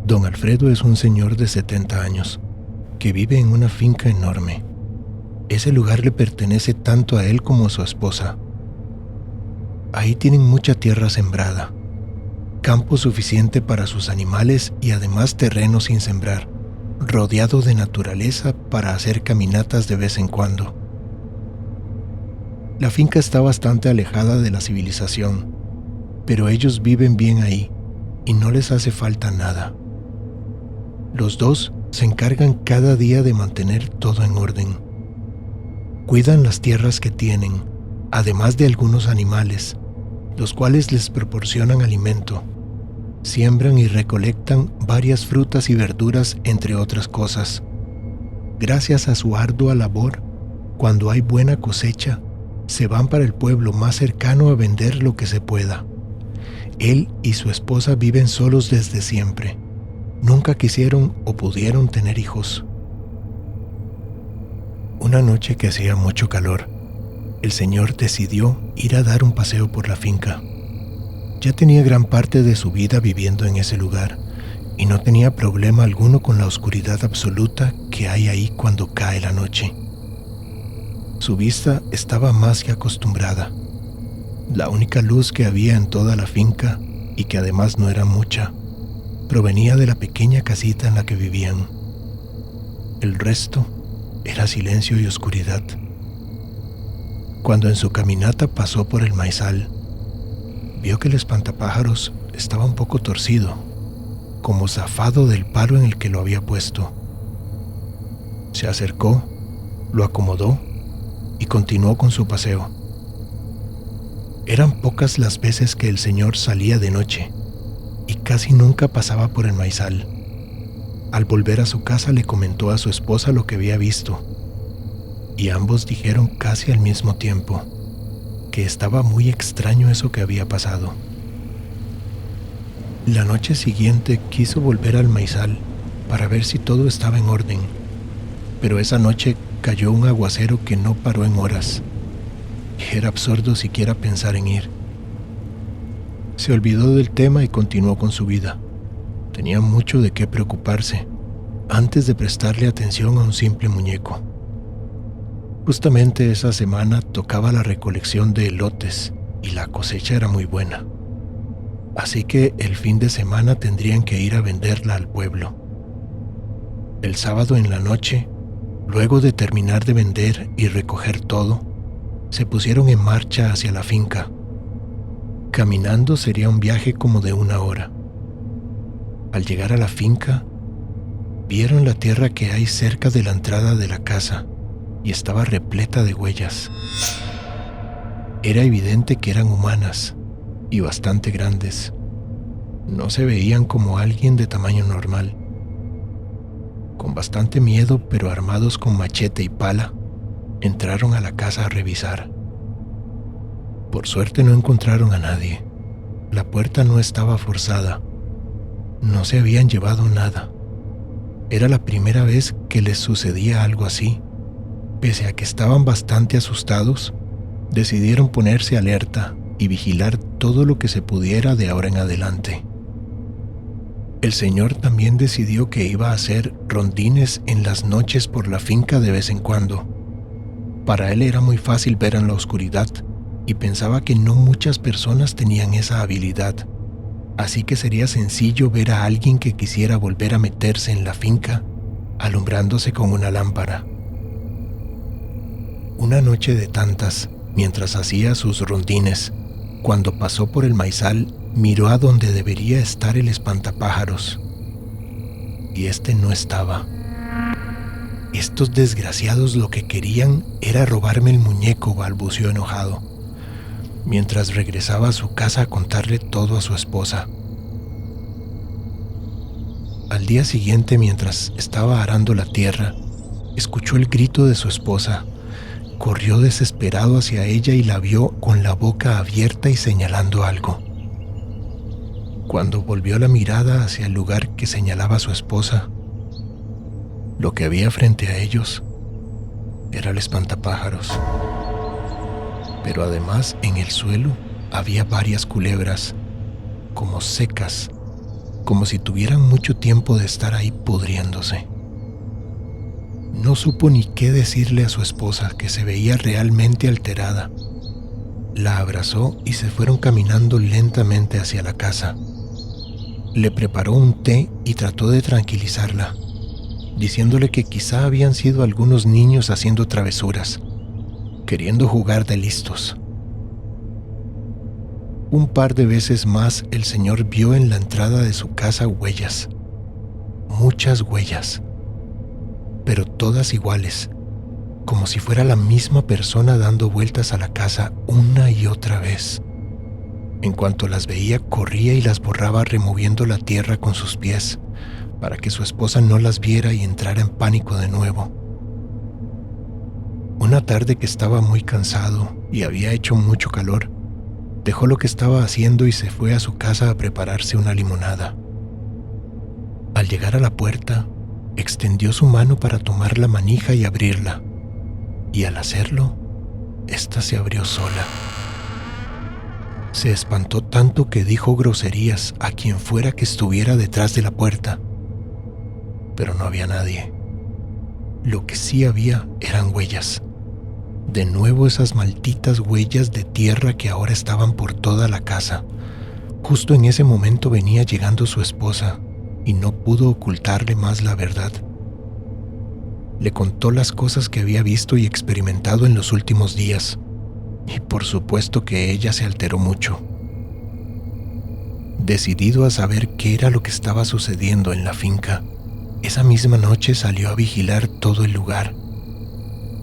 Don Alfredo es un señor de 70 años que vive en una finca enorme. Ese lugar le pertenece tanto a él como a su esposa. Ahí tienen mucha tierra sembrada, campo suficiente para sus animales y además terreno sin sembrar, rodeado de naturaleza para hacer caminatas de vez en cuando. La finca está bastante alejada de la civilización, pero ellos viven bien ahí y no les hace falta nada. Los dos se encargan cada día de mantener todo en orden. Cuidan las tierras que tienen, además de algunos animales, los cuales les proporcionan alimento. Siembran y recolectan varias frutas y verduras, entre otras cosas. Gracias a su ardua labor, cuando hay buena cosecha, se van para el pueblo más cercano a vender lo que se pueda. Él y su esposa viven solos desde siempre. Nunca quisieron o pudieron tener hijos. Una noche que hacía mucho calor, el señor decidió ir a dar un paseo por la finca. Ya tenía gran parte de su vida viviendo en ese lugar y no tenía problema alguno con la oscuridad absoluta que hay ahí cuando cae la noche. Su vista estaba más que acostumbrada. La única luz que había en toda la finca, y que además no era mucha, provenía de la pequeña casita en la que vivían. El resto era silencio y oscuridad. Cuando en su caminata pasó por el maizal, vio que el espantapájaros estaba un poco torcido, como zafado del palo en el que lo había puesto. Se acercó, lo acomodó y continuó con su paseo. Eran pocas las veces que el señor salía de noche y casi nunca pasaba por el maizal. Al volver a su casa le comentó a su esposa lo que había visto, y ambos dijeron casi al mismo tiempo que estaba muy extraño eso que había pasado. La noche siguiente quiso volver al maizal para ver si todo estaba en orden, pero esa noche cayó un aguacero que no paró en horas. Era absurdo siquiera pensar en ir. Se olvidó del tema y continuó con su vida. Tenía mucho de qué preocuparse antes de prestarle atención a un simple muñeco. Justamente esa semana tocaba la recolección de elotes y la cosecha era muy buena. Así que el fin de semana tendrían que ir a venderla al pueblo. El sábado en la noche, luego de terminar de vender y recoger todo, se pusieron en marcha hacia la finca. Caminando sería un viaje como de 1 hora. Al llegar a la finca, vieron la tierra que hay cerca de la entrada de la casa y estaba repleta de huellas. Era evidente que eran humanas y bastante grandes. No se veían como alguien de tamaño normal. Con bastante miedo, pero armados con machete y pala, entraron a la casa a revisar. Por suerte no encontraron a nadie. La puerta no estaba forzada. No se habían llevado nada. Era la primera vez que les sucedía algo así. Pese a que estaban bastante asustados, decidieron ponerse alerta y vigilar todo lo que se pudiera de ahora en adelante. El señor también decidió que iba a hacer rondines en las noches por la finca de vez en cuando. Para él era muy fácil ver en la oscuridad y pensaba que no muchas personas tenían esa habilidad, así que sería sencillo ver a alguien que quisiera volver a meterse en la finca alumbrándose con una lámpara. Una noche de tantas, mientras hacía sus rondines, cuando pasó por el maizal, miró a donde debería estar el espantapájaros, y este no estaba. Estos desgraciados lo que querían era robarme el muñeco, balbuceó enojado, mientras regresaba a su casa a contarle todo a su esposa. Al día siguiente, mientras estaba arando la tierra, escuchó el grito de su esposa. Corrió desesperado hacia ella y la vio con la boca abierta y señalando algo. Cuando volvió la mirada hacia el lugar que señalaba su esposa, lo que había frente a ellos era el espantapájaros. Pero además en el suelo había varias culebras, como secas, como si tuvieran mucho tiempo de estar ahí pudriéndose. No supo ni qué decirle a su esposa, que se veía realmente alterada. La abrazó y se fueron caminando lentamente hacia la casa. Le preparó un té y trató de tranquilizarla, diciéndole que quizá habían sido algunos niños haciendo travesuras, queriendo jugar de listos. Un par de veces más el señor vio en la entrada de su casa huellas, muchas huellas, pero todas iguales, como si fuera la misma persona dando vueltas a la casa una y otra vez. En cuanto las veía, corría y las borraba removiendo la tierra con sus pies, para que su esposa no las viera y entrara en pánico de nuevo. Una tarde que estaba muy cansado y había hecho mucho calor, dejó lo que estaba haciendo y se fue a su casa a prepararse una limonada. Al llegar a la puerta, extendió su mano para tomar la manija y abrirla, y al hacerlo, ésta se abrió sola. Se espantó tanto que dijo groserías a quien fuera que estuviera detrás de la puerta, pero no había nadie. Lo que sí había eran huellas. De nuevo esas malditas huellas de tierra que ahora estaban por toda la casa. Justo en ese momento venía llegando su esposa y no pudo ocultarle más la verdad. Le contó las cosas que había visto y experimentado en los últimos días, y por supuesto que ella se alteró mucho. Decidido a saber qué era lo que estaba sucediendo en la finca, esa misma noche salió a vigilar todo el lugar.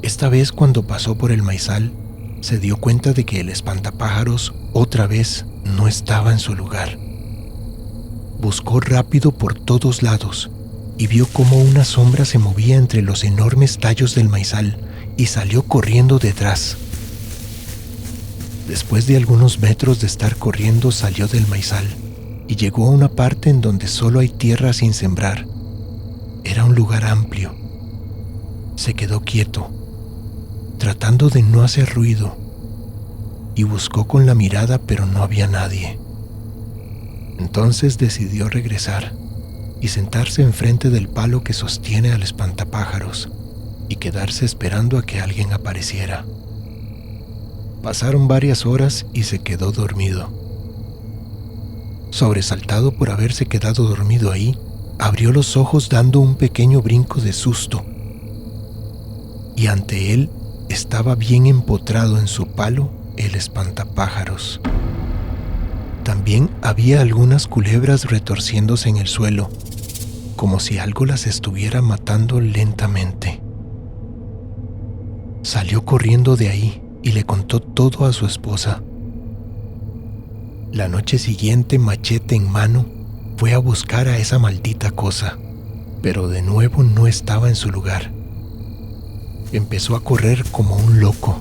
Esta vez, cuando pasó por el maizal, se dio cuenta de que el espantapájaros otra vez no estaba en su lugar. Buscó rápido por todos lados y vio cómo una sombra se movía entre los enormes tallos del maizal y salió corriendo detrás. Después de algunos metros de estar corriendo, salió del maizal y llegó a una parte en donde solo hay tierra sin sembrar. Era un lugar amplio. Se quedó quieto, tratando de no hacer ruido, y buscó con la mirada, pero no había nadie. Entonces decidió regresar y sentarse enfrente del palo que sostiene al espantapájaros y quedarse esperando a que alguien apareciera. Pasaron varias horas y se quedó dormido. Sobresaltado por haberse quedado dormido ahí, abrió los ojos dando un pequeño brinco de susto, y ante él estaba bien empotrado en su palo el espantapájaros. También había algunas culebras retorciéndose en el suelo, como si algo las estuviera matando lentamente. Salió corriendo de ahí y le contó todo a su esposa. La noche siguiente, machete en mano, fue a buscar a esa maldita cosa, pero de nuevo no estaba en su lugar. Empezó a correr como un loco,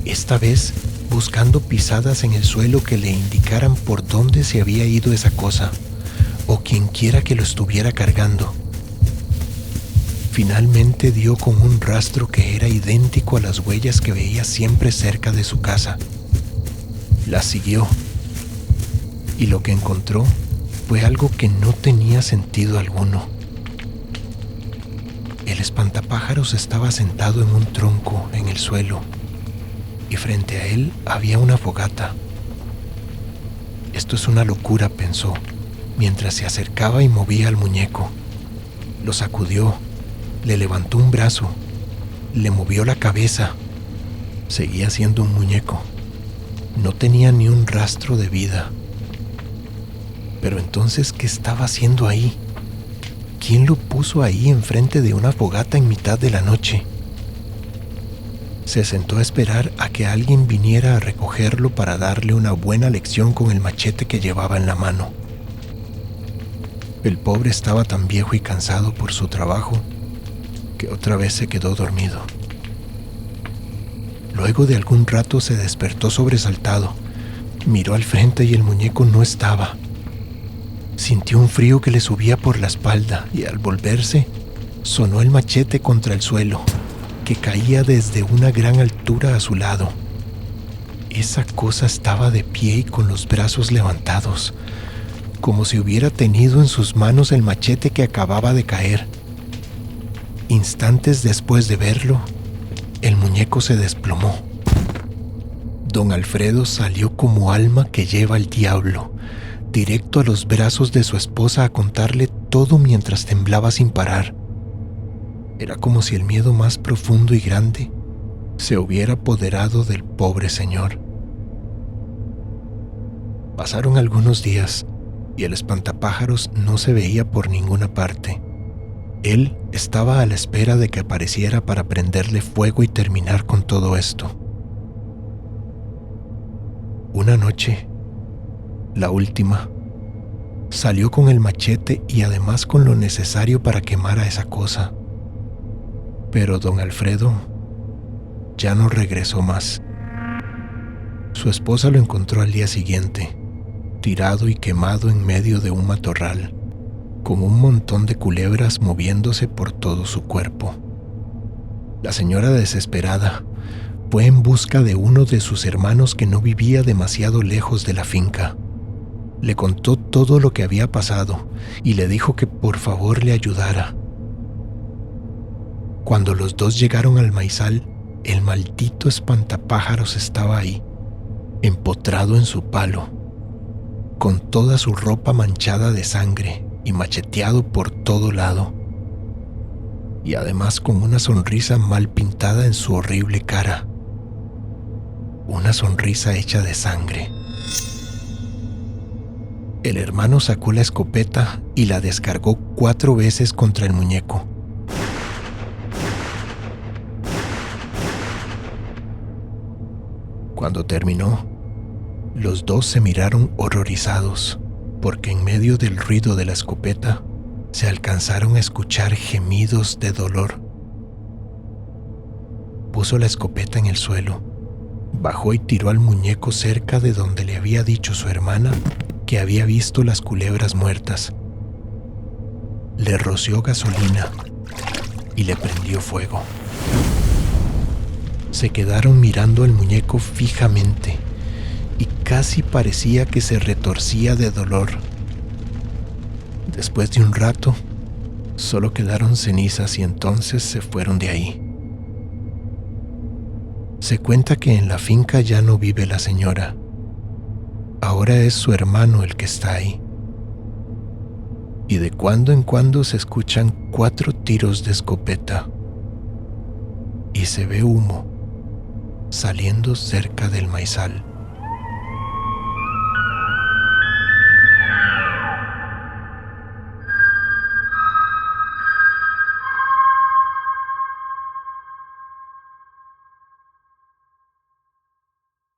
esta vez buscando pisadas en el suelo que le indicaran por dónde se había ido esa cosa, o quien quiera que lo estuviera cargando. Finalmente dio con un rastro que era idéntico a las huellas que veía siempre cerca de su casa. Las siguió, y lo que encontró fue algo que no tenía sentido alguno. El espantapájaros estaba sentado en un tronco en el suelo, y frente a él había una fogata. Esto es una locura, pensó, mientras se acercaba y movía al muñeco. Lo sacudió, le levantó un brazo, le movió la cabeza. Seguía siendo un muñeco. No tenía ni un rastro de vida. Pero entonces, ¿qué estaba haciendo ahí? ¿Quién lo puso ahí enfrente de una fogata en mitad de la noche? Se sentó a esperar a que alguien viniera a recogerlo para darle una buena lección con el machete que llevaba en la mano. El pobre estaba tan viejo y cansado por su trabajo que otra vez se quedó dormido. Luego de algún rato se despertó sobresaltado. Miró al frente y el muñeco no estaba. Sintió un frío que le subía por la espalda y al volverse, sonó el machete contra el suelo, que caía desde una gran altura a su lado. Esa cosa estaba de pie y con los brazos levantados. como si hubiera tenido en sus manos el machete que acababa de caer. Instantes después de verlo, el muñeco se desplomó. Don Alfredo salió como alma que lleva el diablo, directo a los brazos de su esposa a contarle todo mientras temblaba sin parar. Era como si el miedo más profundo y grande se hubiera apoderado del pobre señor. Pasaron algunos días y el espantapájaros no se veía por ninguna parte. Él estaba a la espera de que apareciera para prenderle fuego y terminar con todo esto. Una noche, la última, salió con el machete y además con lo necesario para quemar a esa cosa. Pero don Alfredo ya no regresó más. Su esposa lo encontró al día siguiente, tirado y quemado en medio de un matorral, con un montón de culebras moviéndose por todo su cuerpo. La señora, desesperada, fue en busca de uno de sus hermanos que no vivía demasiado lejos de la finca. Le contó todo lo que había pasado y le dijo que por favor le ayudara. Cuando los dos llegaron al maizal, el maldito espantapájaros estaba ahí, empotrado en su palo, con toda su ropa manchada de sangre y macheteado por todo lado, y además con una sonrisa mal pintada en su horrible cara, una sonrisa hecha de sangre. El hermano sacó la escopeta y la descargó 4 veces contra el muñeco. Cuando terminó, los dos se miraron horrorizados, porque en medio del ruido de la escopeta se alcanzaron a escuchar gemidos de dolor. Puso la escopeta en el suelo, bajó y tiró al muñeco cerca de donde le había dicho su hermana que había visto las culebras muertas. Le roció gasolina y le prendió fuego. Se quedaron mirando al muñeco fijamente y casi parecía que se retorcía de dolor. Después de un rato, solo quedaron cenizas y entonces se fueron de ahí. Se cuenta que en la finca ya no vive la señora. Ahora es su hermano el que está ahí. Y de cuando en cuando se escuchan 4 tiros de escopeta y se ve humo saliendo cerca del maizal.